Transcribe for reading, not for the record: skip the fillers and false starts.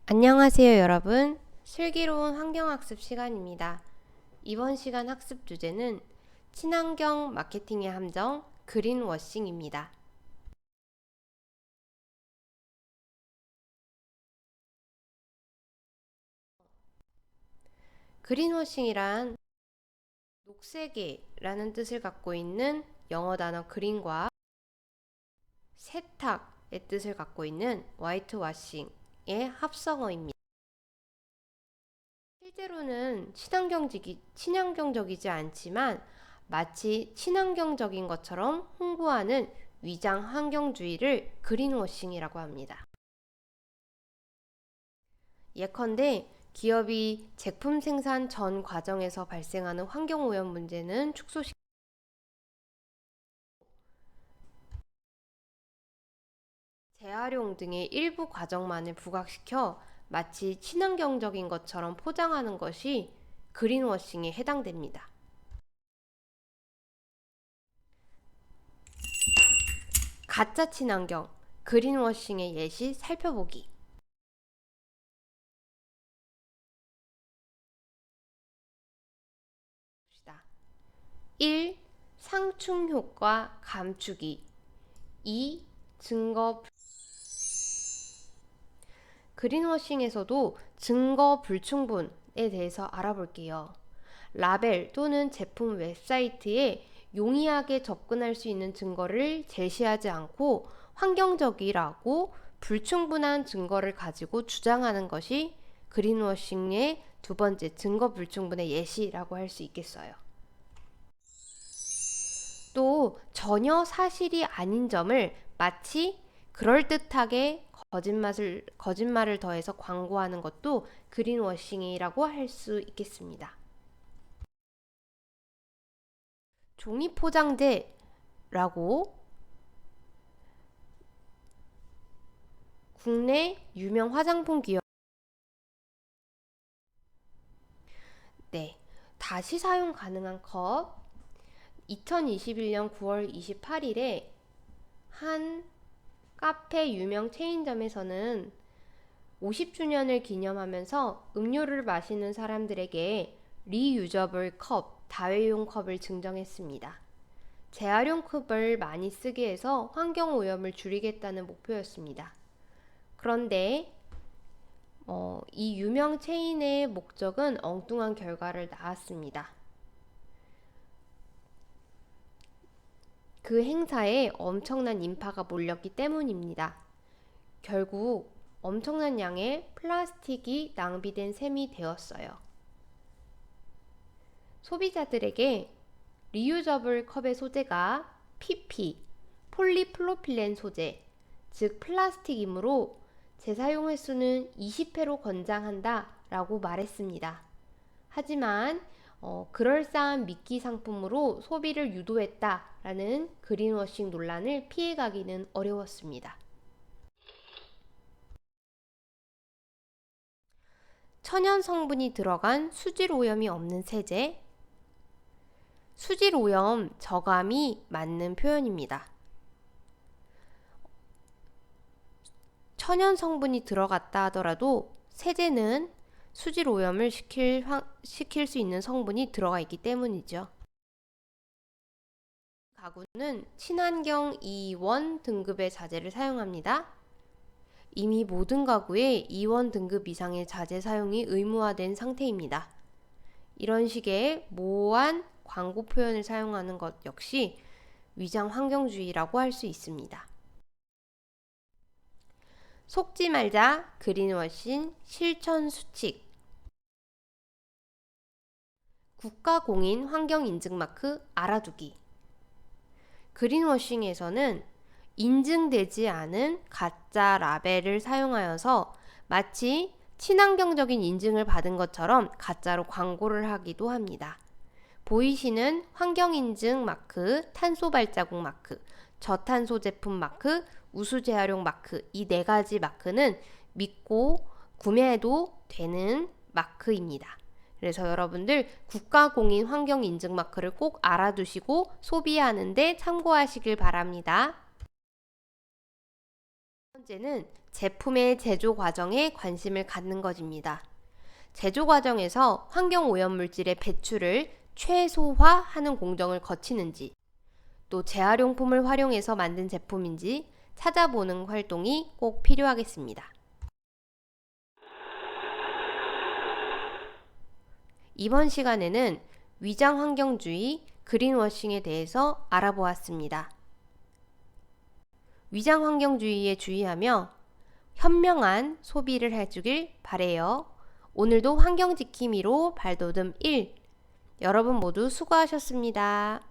안녕하세요, 여러분. 슬기로운 환경학습 시간입니다. 이번 시간 학습 주제는 친환경 마케팅의 함정, 그린워싱입니다. 그린워싱이란 녹색이라는 뜻을 갖고 있는 영어 단어 그린과 세탁의 뜻을 갖고 있는 화이트워싱의 합성어입니다. 실제로는 친환경적이지 않지만 마치 친환경적인 것처럼 홍보하는 위장 환경주의를 그린워싱이라고 합니다. 예컨대 기업이 제품 생산 전 과정에서 발생하는 환경오염 문제는 축소시키고 재활용 등의 일부 과정만을 부각시켜 마치 친환경적인 것처럼 포장하는 것이 그린워싱에 해당됩니다. 가짜 친환경, 그린워싱의 예시 살펴보기. 1. 상충 효과 감추기. 2. 증거 그린워싱에서도 증거 불충분에 대해서 알아볼게요. 라벨 또는 제품 웹사이트에 용이하게 접근할 수 있는 증거를 제시하지 않고 환경적이라고 불충분한 증거를 가지고 주장하는 것이 그린워싱의 두 번째 증거 불충분의 예시라고 할 수 있겠어요. 또 전혀 사실이 아닌 점을 마치 그럴듯하게 거짓말을 더해서 광고하는 것도 그린워싱이라고 할 수 있겠습니다. 종이 포장재라고 국내 유명 화장품 기업 다시 사용 가능한 컵 2021년 9월 28일에 한 카페 유명 체인점에서는 50주년을 기념하면서 음료를 마시는 사람들에게 리유저블 컵, 다회용 컵을 증정했습니다. 재활용 컵을 많이 쓰게 해서 환경오염을 줄이겠다는 목표였습니다. 그런데 이 유명 체인의 목적은 엉뚱한 결과를 낳았습니다. 그 행사에 엄청난 인파가 몰렸기 때문입니다. 결국 엄청난 양의 플라스틱이 낭비된 셈이 되었어요. 소비자들에게 리유저블 컵의 소재가 PP, 폴리프로필렌 소재, 즉 플라스틱이므로 재사용 횟수는 20회로 권장한다 라고 말했습니다. 하지만 그럴싸한 미끼 상품으로 소비를 유도했다라는 그린워싱 논란을 피해가기는 어려웠습니다. 천연 성분이 들어간 수질 오염이 없는 세제. 수질 오염 저감이 맞는 표현입니다. 천연 성분이 들어갔다 하더라도 세제는 수질 오염을 시킬 수 있는 성분이 들어가 있기 때문이죠. 가구는 친환경 2원 등급의 자재를 사용합니다. 이미 모든 가구에 2원 등급 이상의 자재 사용이 의무화된 상태입니다. 이런 식의 모호한 광고 표현을 사용하는 것 역시 위장 환경주의라고 할 수 있습니다. 속지 말자 그린워싱 실천 수칙. 국가공인 환경인증마크 알아두기. 그린워싱에서는 인증되지 않은 가짜 라벨을 사용하여서 마치 친환경적인 인증을 받은 것처럼 가짜로 광고를 하기도 합니다. 보이시는 환경인증 마크, 탄소 발자국 마크, 저탄소 제품 마크, 우수 재활용 마크, 이 네 가지 마크는 믿고 구매해도 되는 마크입니다. 그래서 여러분들 국가공인 환경인증 마크를 꼭 알아두시고 소비하는데 참고하시길 바랍니다. 번째는 제품의 제조 과정에 관심을 갖는 것입니다. 제조 과정에서 환경 오염물질의 배출을 최소화하는 공정을 거치는지, 또 재활용품을 활용해서 만든 제품인지 찾아보는 활동이 꼭 필요하겠습니다. 이번 시간에는 위장 환경주의, 그린워싱에 대해서 알아보았습니다. 위장 환경주의에 주의하며 현명한 소비를 해주길 바래요. 오늘도 환경지킴이로 발돋움 1. 여러분 모두 수고하셨습니다.